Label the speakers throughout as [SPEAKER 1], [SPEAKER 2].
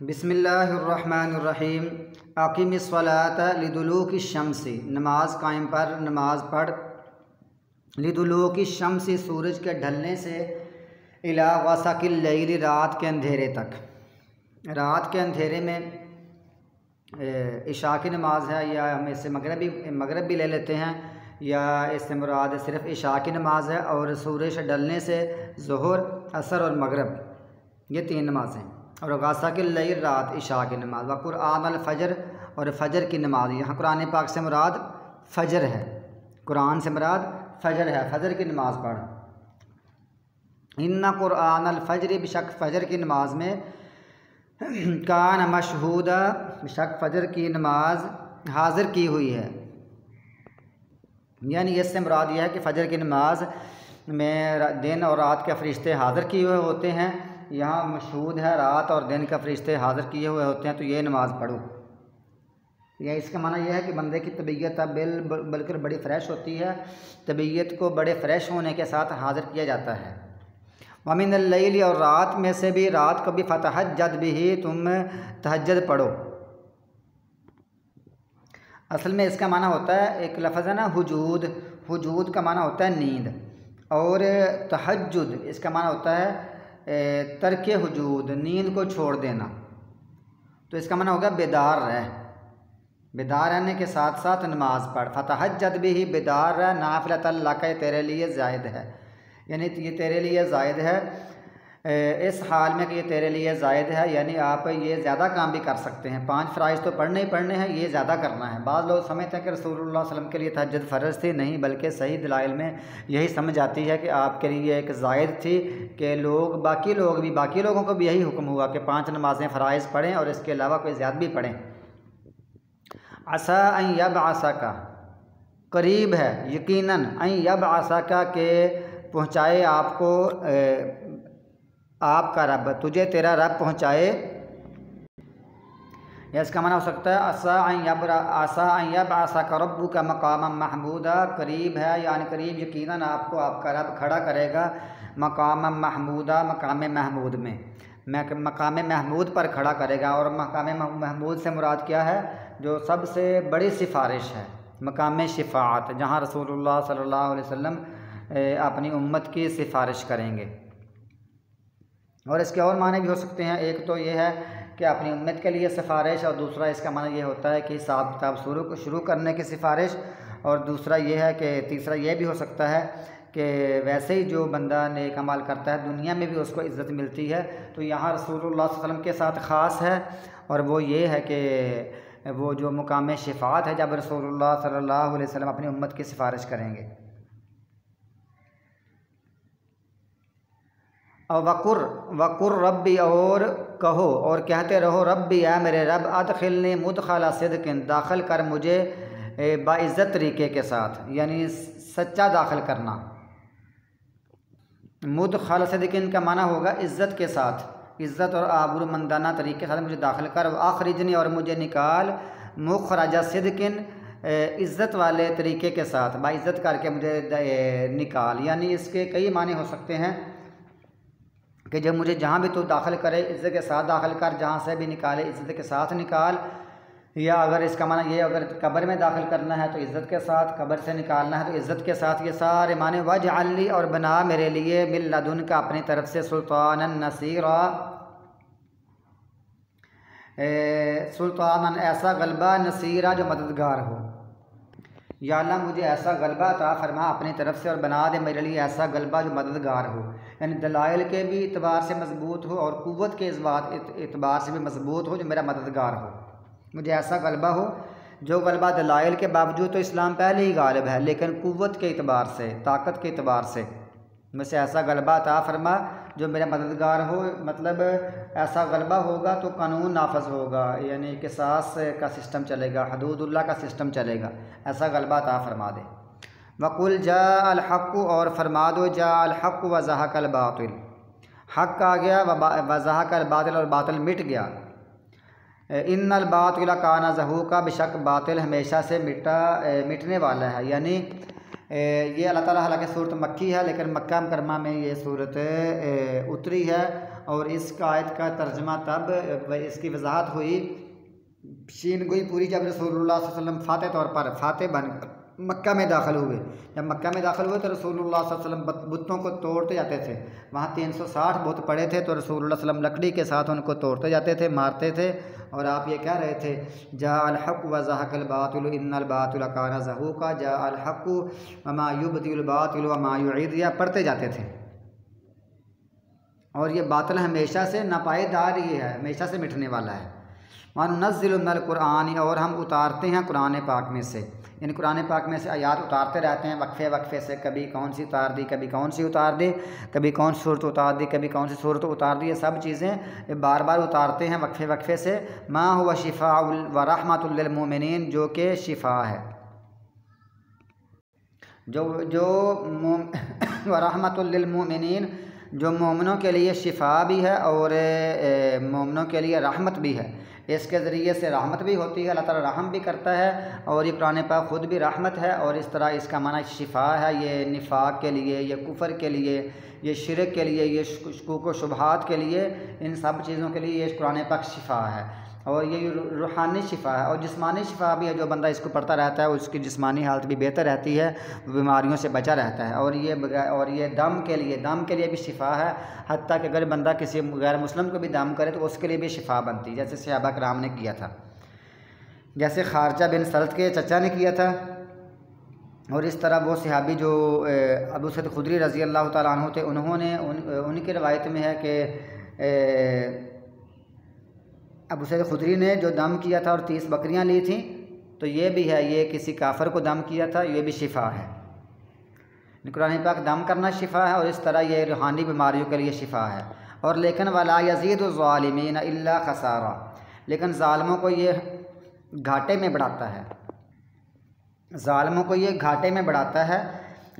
[SPEAKER 1] बिस्मिल्लाहिर्रहमानिर्रहीम। अक़ीमिस्सलात लिदुलूकी शम्सी, नमाज कायम पर, नमाज पढ़। लिदुलूकी शम्सी, सूरज के ढलने से, इला गसाकिल लैली, रात के अंधेरे तक। रात के अंधेरे में इशा की नमाज है, या हम इससे मगरब भी ले लेते हैं, या इससे मुराद सिर्फ़ इशा की नमाज है। और सूरज ढलने से ज़ोहर, असर और मगरब, ये 3 नमाज़ें। और गासाकिल लैल, रात, इशा की नमाज। व कुरान अल फ़जर, और फ़जर की नमाज। यहाँ कुरान पाक से मुराद फ़जर है, कुरान से मुराद फ़जर है, फ़जर की नमाज़ पढ़। इन्ना कुरान अल फ़जर, बेशक फ़जर की नमाज में, कान मशहूदा, बेशक फ़जर की नमाज हाज़िर की हुई है। यानी इससे मुराद यह है कि फ़जर की नमाज में दिन और रात के फ़रिश्ते हाज़िर किए हुए होते हैं। यहाँ मशहूद है, रात और दिन का फ़रिश्ते हाज़िर किए हुए होते हैं, तो ये नमाज़ पढ़ो। या इसका माना यह है कि बंदे की तबीयत बिल्कुल बड़ी फ़्रेश होती है, तबीयत को बड़े फ़्रेश होने के साथ हाज़िर किया जाता है। वमिनल लैली, और रात में से भी, रात को भी, फ़तहज्जद बिही, तुम तहज्जुद पढ़ो। असल में इसका माना होता है, एक लफ्ज़ है ना हुजूद, हुजूद का माना होता है नींद, और तहज्जुद इसका माना होता है तर्क हुजूद, नींद को छोड़ देना। तो इसका माना होगा बेदार रह, बेदार रहने के साथ साथ नमाज पढ़। फ़तहज्जद बिही, बेदार रह, नाफ़िलतन लक, तेरे लिए ज़ायद है, यानी ये तेरे लिए ज़ायद है, इस हाल में कि ये तेरे लिए ज़ायद है, यानी आप ये ज़्यादा काम भी कर सकते हैं। 5 फ़राइज़ तो पढ़ने ही पढ़ने हैं, ये ज़्यादा करना है। बाद लोग समझते हैं कि रसूलुल्लाह सल्लल्लाहु अलैहि वसल्लम के लिए तहज्जुद फ़र्ज़ थी, नहीं, बल्कि सही दलाइल में यही समझ आती है कि आपके लिए एक ज़ायद थी, कि बाकी लोगों को भी यही हुक्म हुआ कि 5 नमाज़ें फ़राइज़ पढ़ें और इसके अलावा कोई ज़्यादा भी पढ़ें। असा अन यबअसका, करीब है, यकीनन, अन यबअसका, के पहुँचाए आपको आपका रब, तुझे तेरा रब पहुँचाए। या इसका माना हो सकता है आसा अन यबअसका रब्बुका मक़ामम महमूदा, करीब है, यानी करीब यकीनन आपको आपका रब खड़ा करेगा मक़ामम महमूदा, मक़ाम महमूद में, मक़ाम महमूद पर खड़ा करेगा। और मक़ाम महमूद से मुराद क्या है? जो सबसे बड़ी सिफारिश है, मक़ाम शिफ़ाअत, जहाँ रसूलुल्लाह सल्लल्लाहु अलैहि वसल्लम अपनी उम्मत की सिफारिश करेंगे। और इसके और माने भी हो सकते हैं, एक तो ये है कि अपनी उम्मत के लिए सिफारिश, और दूसरा इसका माना ये होता है कि हिसाब किताब शुरू करने की सिफारिश, और दूसरा ये है कि तीसरा ये भी हो सकता है कि वैसे ही जो बंदा नेक अमल करता है दुनिया में भी उसको इज़्ज़त मिलती है। तो यहाँ रसूलुल्लाह सल्लल्लाहु अलैहि वसल्लम के साथ ख़ास है, और वो ये है कि वो जो मुकाम शिफ़ाअत है, जब रसूलुल्लाह सल्लल्लाहु अलैहि वसल्लम अपनी उम्मत की सिफारिश करेंगे। और वकुर रब्बी, और कहो और कहते रहो, रब्बी, या मेरे रब, अदखिलनी मुदखला सिद्किन, दाखिल कर मुझे बाइज़्ज़त तरीके के साथ, यानी सच्चा दाखिल करना। मुदखल सिद्किन का माना होगा इज़्ज़त के साथ, इज़्ज़त और आबरूमंदाना तरीके के साथ मुझे दाखिल कर। आखरिजनी, और मुझे निकाल, मुखरजा सिद्किन, इज़्ज़त वाले तरीके के साथ, बाइज़्ज़त करके मुझे निकाल। यानी इसके कई माने हो सकते हैं कि जब मुझे जहाँ भी तू दाखिल करे इज़्ज़त के साथ दाखिल कर, जहाँ से भी निकाले इज़्ज़त के साथ निकाल। या अगर इसका माना ये, अगर कब्र में दाखिल करना है तो इज़्ज़त के साथ, कब्र से निकालना है तो इज़्ज़त के साथ, ये सारे माने। वजअलनी, और बना मेरे लिए, मिन लदुनका, अपनी तरफ से, सुल्तानन नसीरा, सुल्तानन ऐसा गलबा, नसीरा जो मददगार हो। या अल्लाह मुझे ऐसा गलबा अता फरमा अपनी तरफ से, और बना दे मेरे लिए ऐसा गलबा जो मददगार हो, यानी दलाइल के भी इतबार से मजबूत हो और क़ुव्वत के इतबार से भी मजबूत हो, जो मेरा मददगार हो। मुझे ऐसा गलबा हो, जो गलबा दलाइल के बावजूद तो इस्लाम पहले ही गालिब है, लेकिन क़ुव्वत के इतबार से, ताकत के इतबार से मुझसे ऐसा गलबा अता फरमा जो मेरा मददगार हो। मतलब ऐसा गलबा होगा तो कानून नाफज होगा, यानी किसास का सिस्टम चलेगा, हदूदुल्लाह का सिस्टम चलेगा। ऐसा गलबा अता फरमा दे। वकुल जा अल हक़, और फरमा दो, जा अल हक़ व ज़हक़ल बातिल, हक़ आ गया, व ज़हक़ल बातिल, और बातिल मिट गया। इन्नल बातिल काना ज़हूक़ा, बेशक बातिल हमेशा से मिटने वाला है। यानी ये अल्लाह ताला, हालांकि सूरत मक्की है लेकिन मक्का मुकर्रमा में ये सूरत उतरी है और इस आयत का तर्जमा तब इसकी वजाहत हुई शीन गोई पूरी जब रसूलुल्लाह सल्लल्लाहु अलैहि वसल्लम फ़ातह तौर पर फ़ातह बनकर मक्का में दाखिल हुए। जब मक्का में दाखिल हुए तो रसूलुल्लाह सल्लल्लाहु अलैहि वसल्लम बुतों को तोड़ते जाते थे। वहाँ 360 बुत पड़े थे तो रसूलुल्लाह सल्लल्लाहु अलैहि वसल्लम लकड़ी के साथ उनको तोड़ते जाते थे, मारते थे। और आप ये कह रहे थे जा अल हक़ व ज़हक़ल बातिल इन्नल बातिल काना ज़हूक़ा, जा अल हक़ व मा युब्दिल बातिल व मा युईद, या पढ़ते जाते थे। और ये बातिल हमेशा से नापायदार ही है, हमेशा से मिटने वाला है। वनुनज़्ज़िलु मिनल क़ुरआन, और हम उतारते हैं कुरान पाक में से, यानी कुरान पाक में से आयात उतारते रहते हैं वक्फ़े वक्फ़े से। कभी कौन सी उतार दी, कभी कौन सी उतार दी, कभी कौन सी सूरत उतार दी, कभी कौन सी सूरत उतार दी। ये सब चीज़ें बार बार उतारते हैं वक्फ़े वक्फ़े से। मा हुवा शिफ़ाउल व रहमतुल लिल मोमिनीन, जो कि शिफ़ा है, जो व रहमतुल लिल मोमिनीन, जो मोमिनों के लिए शिफ़ा भी है और मोमिनों के लिए रहमत भी है। इसके ज़रिए से रहमत भी होती है, अल्लाह ताला रहम भी करता है, और ये कुरान पाक ख़ुद भी रहमत है। और इस तरह इसका माना शिफ़ा है, ये निफाक के लिए, ये कुफ़र के लिए, ये शिरक के लिए, ये शुकूक व शुबहात के लिए, इन सब चीज़ों के लिए ये कुरान पाक शिफ़ा है। और ये रूहानी शिफ़ा है और जिस्मानी शिफ़ा भी है। जो बंदा इसको पढ़ता रहता है उसकी जिस्मानी हालत भी बेहतर रहती है, बीमारियों से बचा रहता है। और ये दम के लिए भी शिफ़ा है। हत्ता कि अगर बंदा किसी गैर मुस्लिम को भी दम करे तो उसके लिए भी शिफ़ा बनती है, जैसे सहाबा कराम ने किया था, जैसे खारजा बिन सल्त के चचा ने किया था। और इस तरह वो सहाबी जो अबू सईद खुदरी रज़ी अल्लाह तआला अन्हु थे, उन्होंने उनकी रवायत में है कि अबू सईद खुदरी ने जो दम किया था और 30 बकरियां ली थी, तो ये भी है, ये किसी काफर को दम किया था, ये भी शिफ़ा है। कुरान पाक दम करना शिफ़ा है और इस तरह ये रूहानी बीमारियों के लिए शिफ़ा है। और लेकिन वला यज़ीदु ज़ालिमीन इल्ला खसारा, लेकिन ज़ालिमों को ये घाटे में बढ़ाता है, ज़ालिमों को ये घाटे में बढ़ाता है।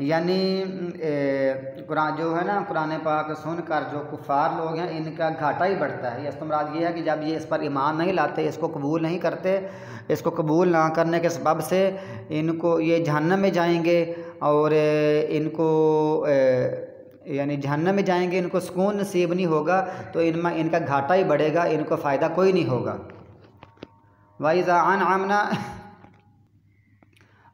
[SPEAKER 1] यानी कुरान जो है ना, कुरान पाक सुनकर जो कुफ़ार लोग हैं इनका घाटा ही बढ़ता है। यह मुराद ये है कि जब ये इस पर ईमान नहीं लाते, इसको कबूल नहीं करते, इसको कबूल ना करने के सबब से इनको ये जहन्नम में जाएंगे और इनको यानी जहन्नम में जाएंगे, इनको सुकून नसीब नहीं होगा, तो इनका घाटा ही बढ़ेगा, इनको फ़ायदा कोई नहीं होगा। वइज़ा अनअमना,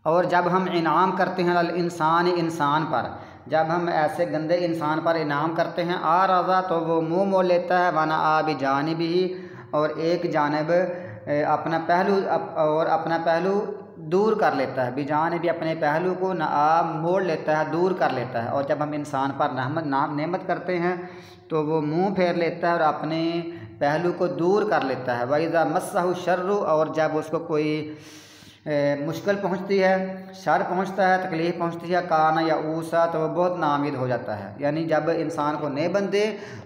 [SPEAKER 1] और जब हम इनाम करते हैं इंसान पर, जब हम ऐसे गंदे इंसान पर इनाम करते हैं, आ रज़ा, तो वो मुँह मोड़ लेता है, वना आ भी जानिबिही, और एक जानिब अपना पहलू दूर कर लेता है, बिजान भी अपने पहलू को ना मोड़ लेता है, दूर कर लेता है। और जब हम इंसान पर नेमत करते हैं तो वो मुंह फेर लेता है और अपने पहलू को दूर कर लेता है। वइज़ा मस्सहु शर्रु, और जब उसको कोई मुश्किल पहुंचती है, शर पहुंचता है, तकलीफ़ पहुंचती है, काना या ऊसा, तो वो बहुत नाउमीद हो जाता है। यानी जब इंसान को नहीं बंदे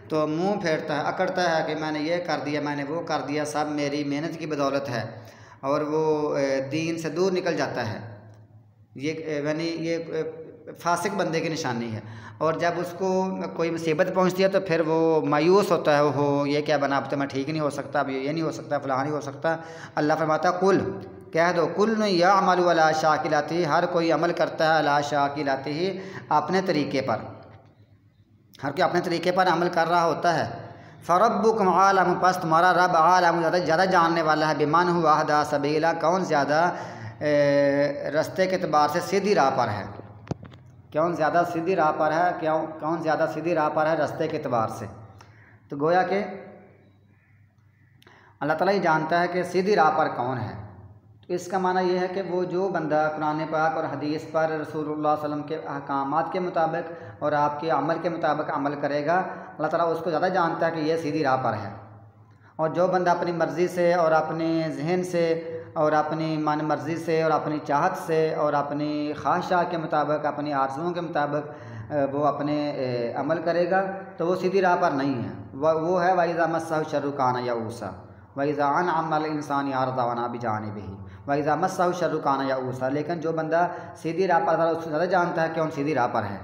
[SPEAKER 1] तो मुंह फेरता है, अकड़ता है कि मैंने ये कर दिया, मैंने वो कर दिया, सब मेरी मेहनत की बदौलत है, और वो दीन से दूर निकल जाता है। ये फासिक बंदे की निशानी है। और जब उसको कोई मुसीबत पहुंचती है तो फिर वो मायूस होता है, हो ये क्या बना, अब तो मैं ठीक नहीं हो सकता, अब ये नहीं हो सकता, फलां नहीं हो सकता। अल्लाह फरमाता कुल, कह दो, कुल यामलु अला शाकिलाती, हर कोई अमल करता है अला शाकिलाती ही, अपने तरीके पर, हर कोई अपने तरीके पर अमल कर रहा होता है। फ़रब्बुकुम आलम, पस तुम्हारा रब आलम, ज़्यादा जानने वाला है, बिमन हुआ अहदा सबीला, कौन ज़्यादा रास्ते के एतबार से सीधी राह पर है, कौन ज़्यादा सीधी राह पर है, कौन ज़्यादा सीधी राह पर है रास्ते के एतबार से। तो गोया कि अल्लाह ताला ही जानता है कि सीधी राह पर कौन है। तो इसका माना यह है कि वो जो बंदा कुरान पाक और हदीस पर रसूलुल्लाह सल्लल्लाहु अलैहि वसल्लम के अहकामात के मुताबिक और आपके अमल के मुताबिक अमल करेगा, अल्लाह ताला उसको ज़्यादा जानता है कि यह सीधी राह पर है। और जो बंदा अपनी मर्ज़ी से और अपने जहन से और अपनी मन मर्ज़ी से और अपनी चाहत से और अपनी ख्वाहिशात के मुताबिक, अपनी आरज़ुओं के मुताबिक वो अपने अमल करेगा, तो वो सीधी राह पर नहीं है। वो है वइज़ा मस्सहु शर्रु काना यऊसा, वइज़ा अनअमा अल इंसान यारज़ा भी जानिबिही, वइज़ा मस्सहु शर्रु काना यऊसा। लेकिन जो बंदा सीधी राह पर, उससे ज़्यादा जानता है कि कौन सीधी राह पर है।